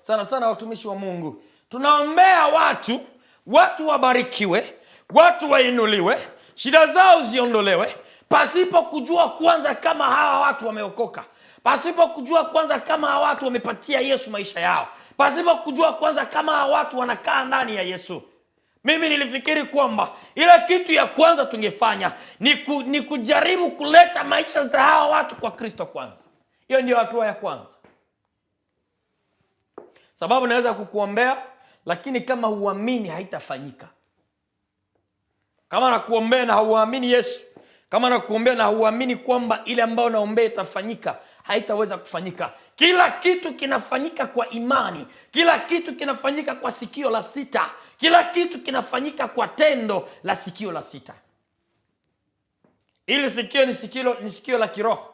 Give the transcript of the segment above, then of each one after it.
Sana sana watumishi wa Mungu, tunaombea watu wabarikiwe, watu wainuliwe, shida zao ziondolewe, pasipo kujua kwanza kama hawa watu wameokoka, pasipo kujua kwanza kama hawa watu wamepatia Yesu maisha yao, pasipo kujua kwanza kama hawa watu wanakaa ndani ya Yesu. Mimi nilifikiri kwamba ile kitu ya kwanza tungefanya ni kujaribu kuleta maisha za hawa watu kwa Kristo kwanza. Hiyo ndio hatua ya kwanza. Sababu naweza kukuombea, lakini kama huamini haitafanyika. Kama nakuombea na hauamini Yesu, kama nakuombea na hauamini kwamba ile ambayo naombea itafanyika, haitaweza kufanyika. Kila kitu kinafanyika kwa imani. Kila kitu kinafanyika kwa sikio la sita. Kila kitu kinafanyika kwa tendo la sikio la sita. Ili sikio ni sikio la kiroho.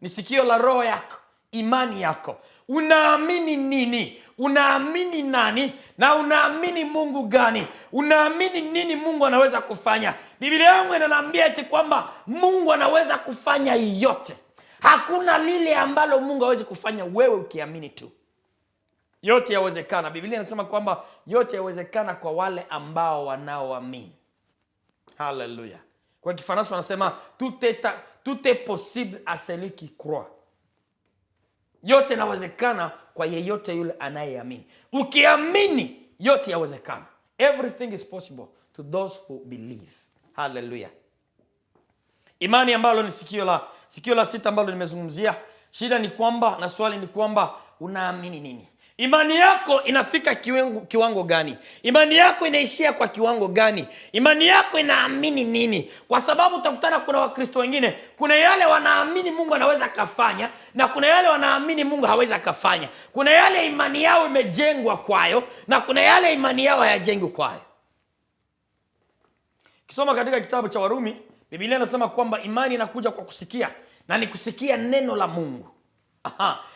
Ni sikio la roho yako, imani yako. Unaamini nini? Unaamini nani? Na unaamini Mungu gani? Unaamini nini Mungu anaweza kufanya? Biblia yangu inaniambia eti kwamba Mungu anaweza kufanya yote. Hakuna lile ambalo Mungu hawezi kufanya, wewe ukiamini tu. Yote yawezekana. Biblia inasema kwamba yote yawezekana kwa wale ambao wanaoamini. Hallelujah. Kwa Kifaransa wanasema tout est possible à celui qui croit. Yote inawezekana kwa yeyote yule anayeamini. Ukiamini yote yawezekana. Everything is possible to those who believe. Hallelujah. Imani ambalo ni sikio la sita ambalo nimezungumzia. Shida ni kwamba, na swali ni kwamba, unaamini nini? Imani yako inafika kiwango gani? Imani yako inaishia kwa kiwango gani? Imani yako inaamini nini? Kwa sababu utakutana kuna Wakristo wengine, kuna yale wanaamini Mungu anaweza kafanya, na kuna yale wanaamini Mungu haweza kafanya. Kuna yale imani yao imejengwa kwayo, na kuna yale imani yao hayajengwi kwayo. Kisoma katika kitabu cha Warumi, Biblia inasema kwamba imani inakuja kwa kusikia, na ni kusikia neno la Mungu.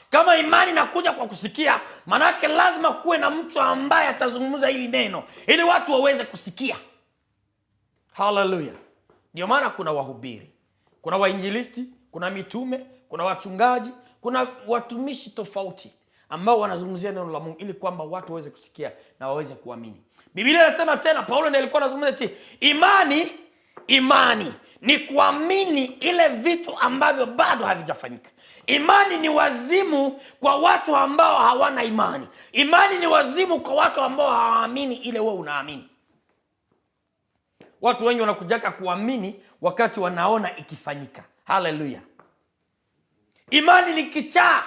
Kama imani inakuja kwa kusikia, manake lazima kuwe na mtu ambaye atazungumza hili neno ili watu waweze kusikia. Hallelujah. Ndio maana kuna wahubiri, kuna wainjilisti, kuna mitume, kuna wachungaji, kuna watumishi tofauti ambao wanazungumzia neno la Mungu ili kwamba watu waweze kusikia na waweze kuamini. Biblia inasema tena, Paulo ndiye alikuwa anazungumza eti imani ni kuamini ile vitu ambavyo bado havijafanyika. Imani ni wazimu kwa watu ambao hawana imani. Imani ni wazimu kwa watu ambao hawaamini ile wewe unaamini. Watu wengi wanakujaka kuamini wakati wanaona ikifanyika. Hallelujah. Imani ni kichaa.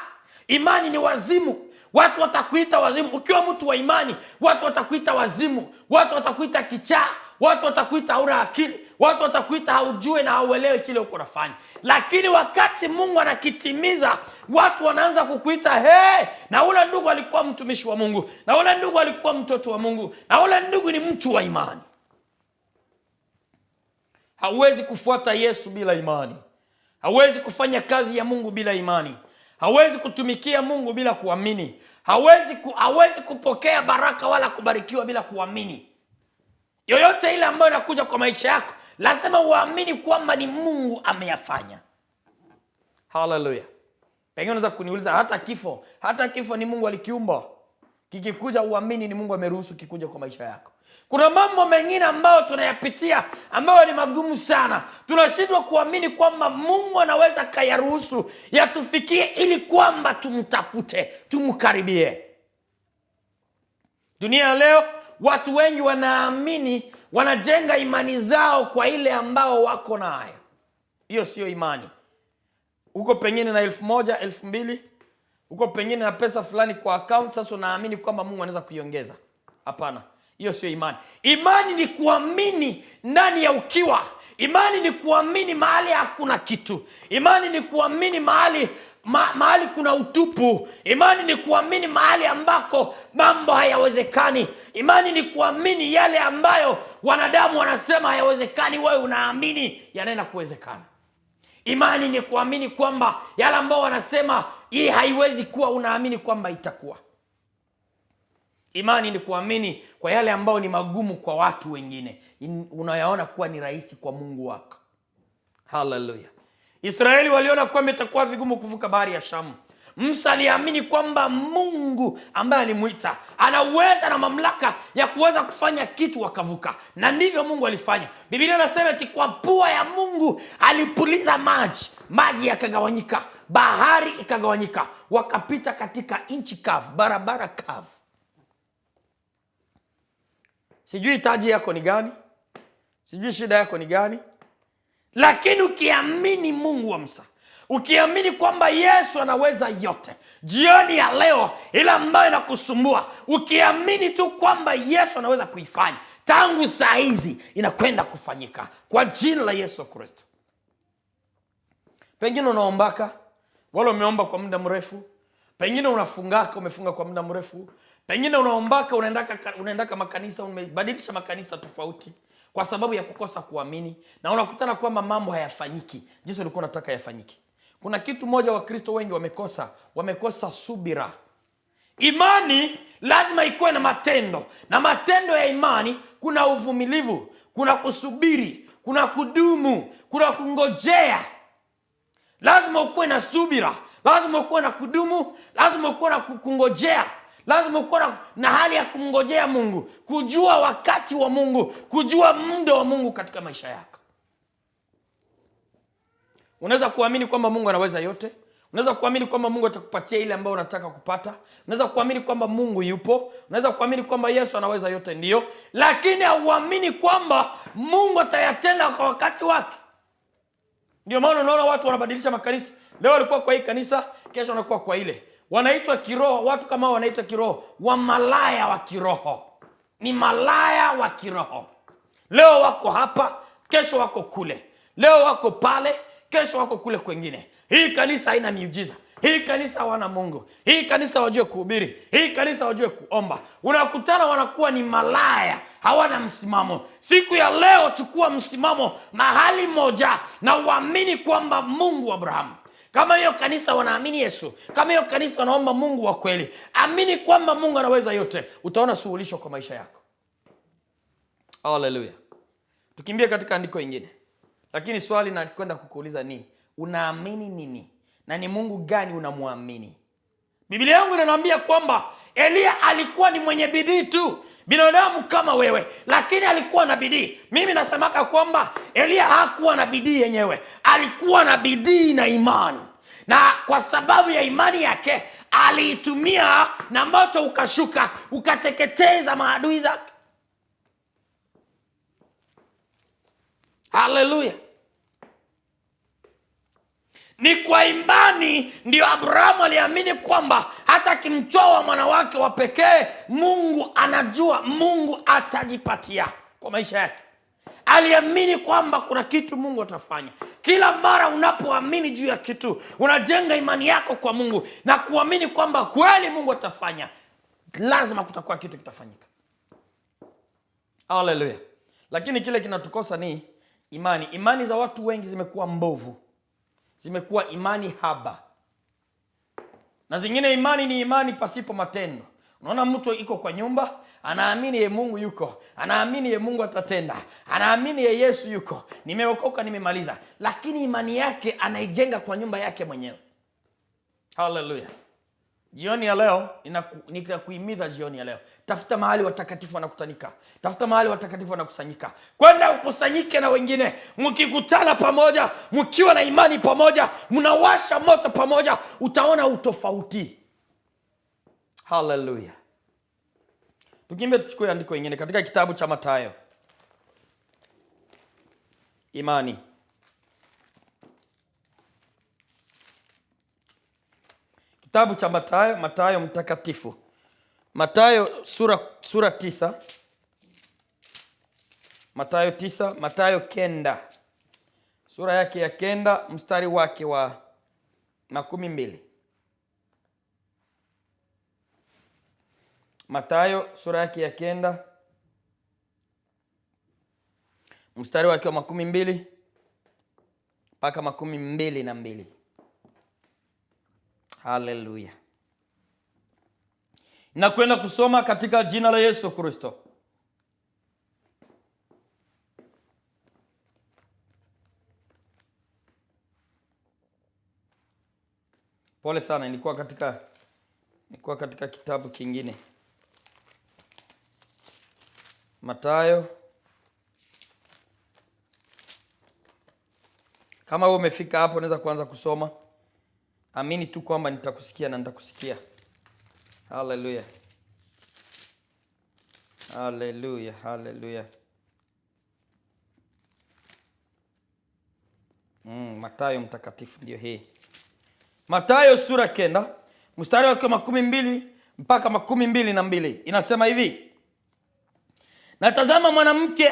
Imani ni wazimu. Watu watakuita wazimu. Ukiwa mtu wa imani, watu watakuita wazimu. Watu watakuita kichaa. Watu watakuita hauna akili. Watu watakuita haujue na hauelewi kile uko unafanya. Lakini wakati Mungu anakitimiza, watu wanaanza kukuita na ule ndugu alikuwa mtumishi wa Mungu, na ule ndugu alikuwa mtoto wa Mungu, na ule ndugu ni mtu wa imani. Hauwezi kufuata Yesu bila imani. Hauwezi kufanya kazi ya Mungu bila imani. Hauwezi kutumikia Mungu bila kuamini. Hauwezi kupokea baraka wala kubarikiwa bila kuamini. Yoyote ile ambayo inakuja kwa maisha yako, lazima uamini kwamba ni Mungu ameyafanya. Hallelujah. Pengine unaweza kuniuliza, hata kifo ni Mungu alikiumba. Kikikuja uamini ni Mungu ameruhusu kikuja kwa maisha yako. Kuna mambo mengine ambayo tunayapitia ambayo ni magumu sana. Tunashindwa kuamini kwamba Mungu anaweza kayaruhusu yatufikie ili kwamba tumtafute, tumkaribie. Dunia leo watu wengi wanaamini, wanajenga imani zao kwa ile ambao wako nayo. Hiyo sio imani. Uko pengine na 1,000, 2,000, uko pengine na pesa fulani kwa account, sasa unaamini kwamba Mungu anaweza kuiongeza. Hapana, hiyo sio imani. Imani ni kuamini ndani ya ukiwa. Imani ni kuamini mahali hakuna kitu. Imani ni kuamini mahali kuna utupu. Imani ni kuamini mahali ambako mambo hayawezekani. Imani ni kuamini yale ambayo wanadamu wanasema hayawezekani, wewe unaamini yanaenda kuwezekana. Imani ni kuamini kwamba yale ambao wanasema hii haiwezi kuwa, unaamini kwamba itakuwa. Imani ni kuamini kwa yale ambao ni magumu kwa watu wengine, unayaona kuwa ni rahisi kwa Mungu wako. Hallelujah. Israeli waliona kwamba itakuwa vigumu kuvuka bahari ya Shamu. Musa aliamini kwamba Mungu ambaye alimuita ana uwezo na mamlaka ya kuweza kufanya kitu akavuka, na ndivyo Mungu alifanya. Biblia inasema eti kwa pua ya Mungu alipuliza maji yakagawanyika, bahari ikagawanyika, wakapita katika nchi kavu, barabara kavu. Sijui taji yako ni gani, sijui shida yako ni gani, lakini ukiamini Mungu wa Musa, ukiamini kwamba Yesu anaweza yote, jioni ya leo ile ambayo inakusumbua, ukiamini tu kwamba Yesu anaweza kuifanya, tangu saa hizi inakwenda kufanyika kwa jina la Yesu Kristo. Pengine unaombaka, wala umeomba kwa muda mrefu. Pengine unafungaka, umefunga kwa muda mrefu. Pengine unaombaka, unaendaka makanisa, umebadilisha makanisa tofauti kwa sababu ya kukosa kuamini, na unakutana kwamba mambo hayafanyiki jinsi ulikuwa unataka yafanyiki. Kuna kitu moja Wakristo wengi wamekosa subira. Imani lazima ikuwe na matendo, na matendo ya imani kuna uvumilivu, kuna kusubiri, kuna kudumu, kuna kungojea. Lazima ukuwe na subira, lazima ukuwe na kudumu, lazima ukuwe na kungojea, lazima ukuwe na hali ya kumngojea Mungu, kujua wakati wa Mungu, kujua muda wa Mungu katika maisha yako. Unaweza kuamini kwamba Mungu anaweza yote. Unaweza kuamini kwamba Mungu atakupatia ile ambayo unataka kupata. Unaweza kuamini kwamba Mungu yupo. Unaweza kuamini kwamba Yesu anaweza yote, ndio. Lakini hauamini kwamba Mungu atayatenda kwa wakati wake. Ndio maana unaona watu wanabadilisha makanisa. Leo walikuwa kwa hii kanisa, kesho wanakuwa kwa ile. Wanaitwa kiroho, watu kama wanaitwa kiroho, wa malaya wa kiroho. Ni malaya wa kiroho. Leo wako hapa, kesho wako kule. Leo wako pale, kesho wako kule kwengine. Hii kanisa haina miujiza. Hii kanisa hawana Mungu. Hii kanisa wajue kuhubiri. Hii kanisa wajue kuomba. Unakutana wanakuwa ni malaya, hawana msimamo. Siku ya leo chukua msimamo mahali moja na uamini kwamba Mungu wa Abrahamu. Kama hiyo kanisa wanaamini Yesu, kama hiyo kanisa wanaomba Mungu wa kweli, amini kwamba Mungu anaweza yote, utaona suluhisho kwa maisha yako. Hallelujah. Tukimbie katika andiko ingine. Lakini swali nakwenda kukuuliza ni, unaamini nini? Na ni Mungu gani unamwamini? Biblia yangu inaniambia kwamba Elia alikuwa ni mwenye bidii tu, binadamu kama wewe, lakini alikuwa na bidii. Mimi nasemaka kwamba Elia hakuwa na bidii yenyewe, alikuwa na bidii na imani. Na kwa sababu ya imani yake aliitumia, na moto ukashuka ukateketeza maadui zake. Hallelujah. Ni kwa imani ndio Abrahamu aliamini kwamba hata akimtoa mwana wake wa pekee, Mungu anajua Mungu atajipatia kwa maisha yake. Aliamini kwamba kuna kitu Mungu atafanya. Kila mara unapoamini juu ya kitu, unajenga imani yako kwa Mungu na kuamini kwamba kweli Mungu atafanya, lazima kutakuwa kitu kitafanyika. Hallelujah. Lakini kile kinatukosa ni imani. Imani za watu wengi zimekuwa mbovu. Zimekuwa imani haba. Na zingine imani ni imani pasipo matendo. Unaona mtu iko kwa nyumba, anaamini ye Mungu yuko, anaamini ye Mungu atatenda, anaamini ye Yesu yuko, nimeokoka, nimemaliza, lakini imani yake anaijenga kwa nyumba yake mwenyewe. Hallelujah. Jioni ya leo ninakuhimiza jioni ya leo, tafuta mahali watakatifu wanakutanika. Tafuta mahali watakatifu wanakusanyika. Kwenda ukusanyike na wengine. Mkikutana pamoja, mkiwa na imani pamoja, mnawasha moto pamoja, utaona utofauti. Hallelujah. Tukimbe tuchukue andiko lingine katika kitabu cha Mathayo. Imani. Kitabu cha Mathayo mtakatifu. Mathayo sura 9. Mathayo 9, Mathayo 9. Sura yake ya 9 mstari wake wa 12. Mathayo sura yake ya 9 mstari wake wa 12 mpaka 22. Hallelujah. Nakwenda kusoma katika jina la Yesu Kristo. Pole sana, nilikuwa katika kitabu kingine. Mathayo. Kama wewe umefika hapo unaweza kuanza kusoma. Amini tu kwamba nitakusikia na nitakusikia. Hallelujah. Hallelujah, hallelujah. Mathayo mtakatifu ndio hii. Mathayo sura 9, mstari wa 12 mpaka 22 inasema hivi: na tazama, mwanamke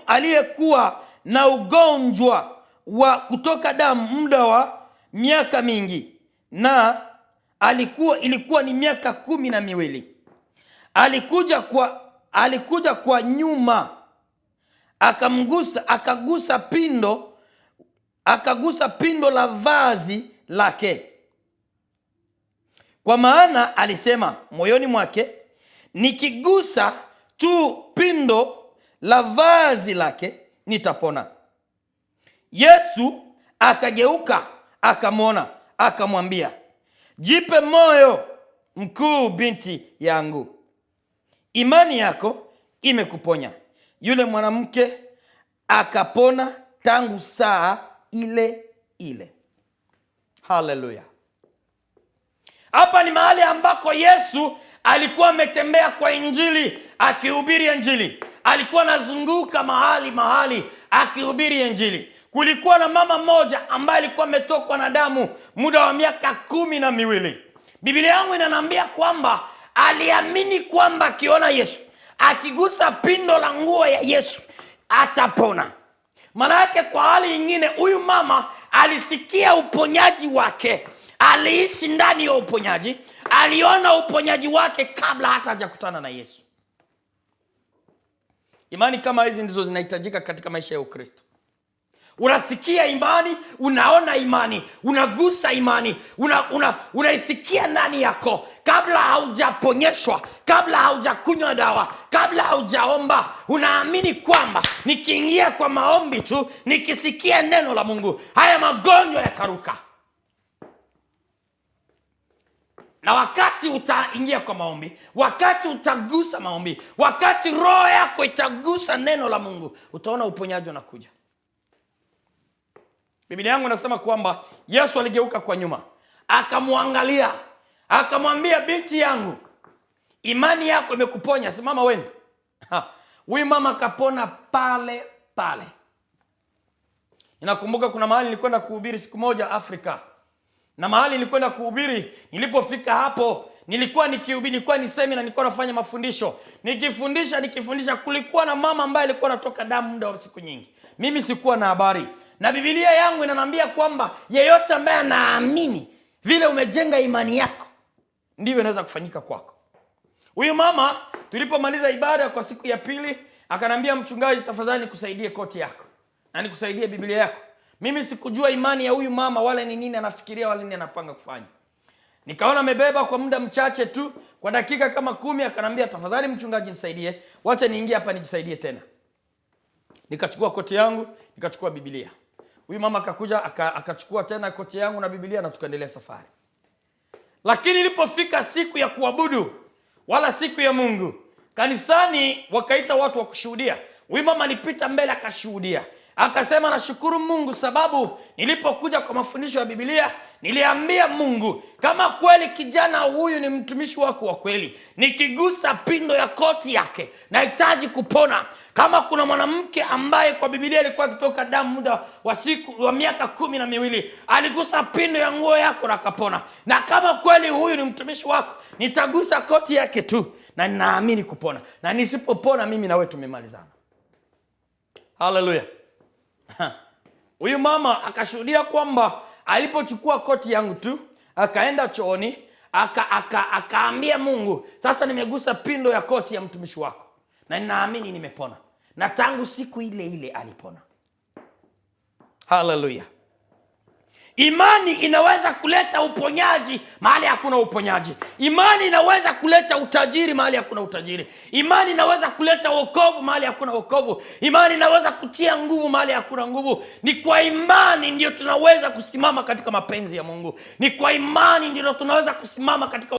aliyekuwa na ugonjwa wa kutoka damu muda wa miaka mingi, na ilikuwa ni miaka 12, alikuja kwa nyuma, akagusa pindo la vazi lake, kwa maana alisema moyoni mwake, nikigusa tu pindo la vazi lake nitapona. Yesu akageuka akamwona, akamwambia, jipe moyo mkuu, binti yangu, imani yako imekuponya. Yule mwanamke akapona tangu saa ile ile. Hallelujah. Hapa ni mahali ambako Yesu alikuwa ametembea kwa injili, akihubiri injili. Alikuwa anazunguka mahali akihubiri injili. Kulikuwa na mama moja ambaye alikuwa ametokwa na damu muda wa miaka 12. Biblia yangu inaniambia kwamba aliamini kwamba akiona Yesu, akigusa pindo la nguo ya Yesu, atapona. Maana yake kwa hali nyingine, huyu mama alisikia uponyaji wake, aliishi ndani ya uponyaji, aliona uponyaji wake kabla hata hajakutana na Yesu. Imani kama hizi ndizo zinahitajika katika maisha ya Ukristo. Unasikia imani, unaona imani, unagusa imani, unaisikia ndani yako kabla haujaponyeshwa, kabla haujakunywa dawa, kabla haujaomba. Unaamini kwamba nikiingia kwa maombi tu, nikisikia neno la Mungu, haya magonjwa yataruka. Na wakati utaingia kwa maombi, wakati utagusa maombi, wakati roho yako itagusa neno la Mungu, utaona uponyaji unakuja. Biblia yangu inasema kwamba Yesu aligeuka kwa nyuma, akamwangalia, akamwambia, binti yangu, imani yako imekuponya, simama wewe. Huyu mama akapona pale pale. Ninakumbuka kuna mahali nilikwenda kuhubiri siku moja Afrika. Na mahali nilikwenda kuhubiri, nilipofika hapo, nilikuwa ni semina, nilikuwa nafanya mafundisho. Nikifundisha, kulikuwa na mama ambaye alikuwa anatoka damu muda wa siku nyingi. Mimi sikuwa na habari. Na Biblia yangu inaniambia kwamba yeyote ambaye anaamini vile umejenga imani yako, ndivyo inaweza kufanyika kwako. Huyu mama tulipomaliza ibada kwa siku ya pili, akanambia, mchungaji, tafadhali nikusaidie koti yako na nikusaidie Biblia yako. Mimi sikujua imani ya huyu mama wala ni nini anafikiria wala nini anapanga kufanya. Nikaona amebeba kwa muda mchache tu, kwa dakika kama 10, akanambia, tafadhali mchungaji nisaidie, wacha niingie hapa nijisaidie tena. Nikachukua koti yangu, nikachukua Biblia. Huyu mama akakuja akachukua tena koti yangu na Biblia, na tukaendelea safari. Lakini ilipofika siku ya kuabudu wala siku ya Mungu, kanisani wakaita watu wa kushuhudia. Huyu mama alipita mbele akashuhudia. Akasema, nashukuru Mungu sababu nilipokuja kwa mafundisho ya Biblia, niliambia Mungu, kama kweli kijana huyu ni mtumishi wako wa kweli, nikigusa pindo ya koti yake nahitaji kupona. Kama kuna mwanamke ambaye kwa Biblia alikuwa akitoka damu muda wa miaka 12, aligusa pindo ya nguo yako na akapona. Na kama kweli huyu ni mtumishi wako, nitagusa koti yake tu na ninaamini kupona. Na nisipopona, mimi na wewe tumemalizana. Hallelujah. Huyu mama akashuhudia kwamba alipochukua koti yangu tu, akaenda chooni, akaambia Mungu, sasa nimegusa pindo ya koti ya mtumishi wako na ninaamini nimepona. Na tangu siku ile ile alipona. Hallelujah. Imani inaweza kuleta uponyaji mahali hakuna uponyaji. Imani inaweza kuleta utajiri mahali hakuna utajiri. Imani inaweza kuleta wokovu mahali hakuna wokovu. Imani inaweza kutia nguvu mahali hakuna nguvu. Ni kwa imani ndio tunaweza kusimama katika mapenzi ya Mungu. Ni kwa imani ndio tunaweza kusimama katika